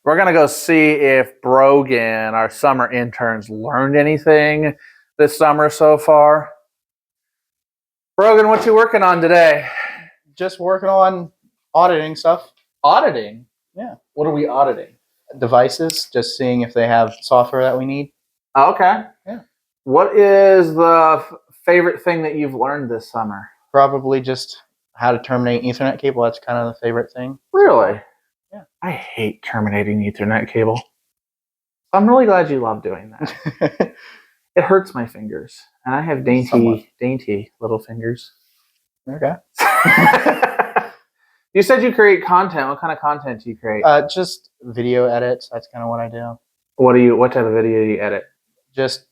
We're going to go see if Brogan, our summer interns, learned anything this summer so far. Brogan, what you working on today? Just working on auditing stuff. Auditing? Yeah. What are we auditing? Devices, just seeing if they have software that we need. Okay. Yeah. What is the favorite thing that you've learned this summer? Probably just how to terminate Ethernet cable. That's kind of the favorite thing. Really? Yeah. I hate terminating Ethernet cable. I'm really glad you love doing that. It hurts my fingers, and I have dainty little fingers. Okay. You said you create content. What kind of content do you create? Just video edits. That's kind of what I do. What type of video do you edit? Just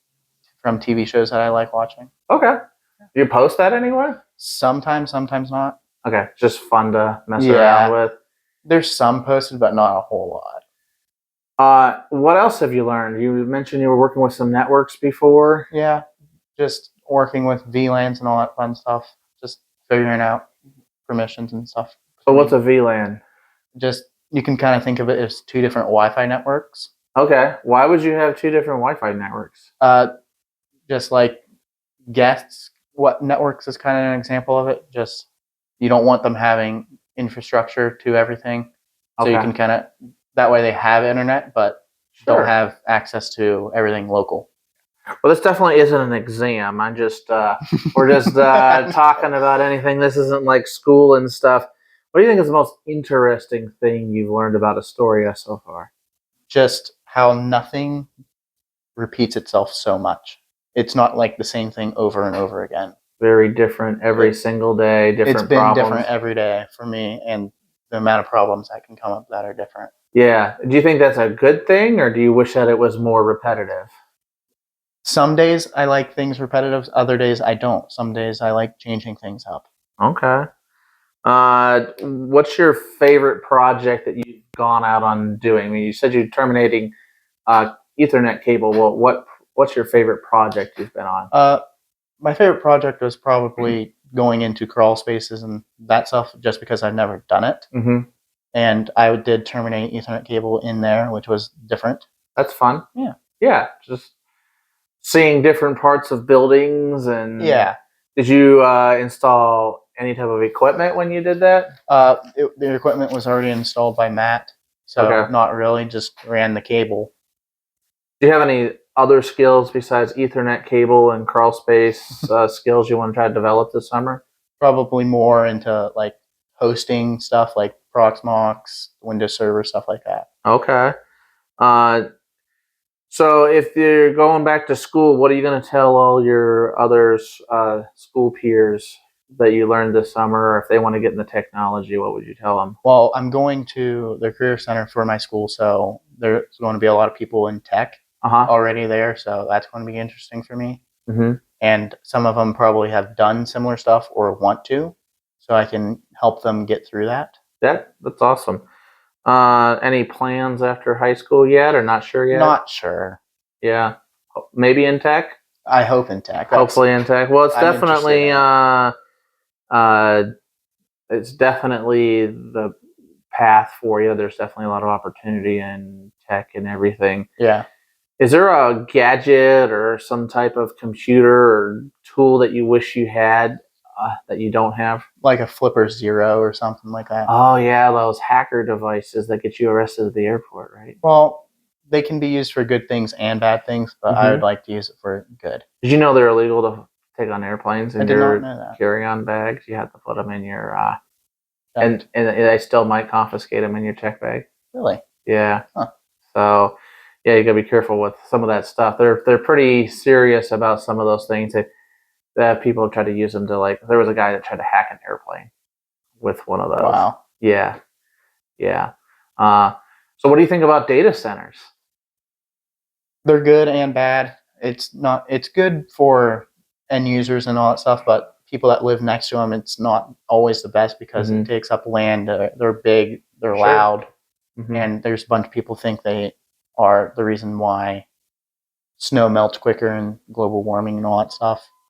from TV shows that I like watching. Okay. Do you post that anywhere? Sometimes not. Okay, just fun to mess around with. There's some posted, but not a whole lot. What else have you learned? You mentioned you were working with some networks before. Yeah, just working with VLANs and all that fun stuff. Just figuring out permissions and stuff. So what's a VLAN? Just, you can kind of think of it as two different Wi-Fi networks. Okay. Why would you have two different Wi-Fi networks? Just like guests, what networks is kind of an example of it. Just, you don't want them having infrastructure to everything. So you can kind of, that way they have internet, but don't have access to everything local. Well, this definitely isn't an exam. I'm just, we're just talking about anything. This isn't like school and stuff. What do you think is the most interesting thing you've learned about Astoria so far? Just how nothing repeats itself so much. It's not like the same thing over and over again. Very different every single day, different It's been problems. different every day for me, and the amount of problems that can come up that are different. Yeah. Do you think that's a good thing, or do you wish that it was more repetitive? Some days I like things repetitive. Other days I don't. Some days I like changing things up. Okay. What's your favorite project that you've gone out on doing? I mean, you said you're terminating Ethernet cable. Well, what's your favorite project you've been on? My favorite project was probably going into crawl spaces and that stuff, just because I've never done it. Mm-hmm. And I did terminate Ethernet cable in there, which was different. That's fun. Yeah. Yeah. Just seeing different parts of buildings and. Yeah. Did you install any type of equipment when you did that? The equipment was already installed by Matt, so not really. Just ran the cable. Do you have any other skills besides Ethernet cable and crawl space skills you want to try to develop this summer? Probably more into like hosting stuff, like Proxmox, Windows Server, stuff like that. Okay. So if you're going back to school, what are you going to tell all your other school peers that you learned this summer? Or if they want to get into technology, what would you tell them? Well, I'm going to the Career Center for my school, so there's going to be a lot of people in tech already there, so that's going to be interesting for me. Mm-hmm. And some of them probably have done similar stuff or want to, so I can help them get through that. That's awesome. Any plans after high school yet, or not sure yet? Not sure. Yeah, maybe in tech. I hope in tech. Hopefully in tech. Well, it's definitely it's definitely the path for you. There's definitely a lot of opportunity in tech and everything. Yeah. Is there a gadget or some type of computer or tool that you wish you had that you don't have? Like a Flipper Zero or something like that. Oh, yeah, those hacker devices that get you arrested at the airport, right? Well, they can be used for good things and bad things, but I would like to use it for good. Did you know they're illegal to take on airplanes in your that. carry-on bags? You have to put them in your... and they still might confiscate them in your check bag. Really? Yeah. Huh. So, yeah, you got to be careful with some of that stuff. They're pretty serious about some of those things. That people try to use them to, like, there was a guy that tried to hack an airplane with one of those. Wow. Yeah. Yeah. So what do you think about data centers? They're good and bad. It's good for end users and all that stuff, but people that live next to them, it's not always the best because it takes up land. They're big, they're loud, and there's a bunch of people think they are the reason why snow melts quicker and global warming and all that stuff.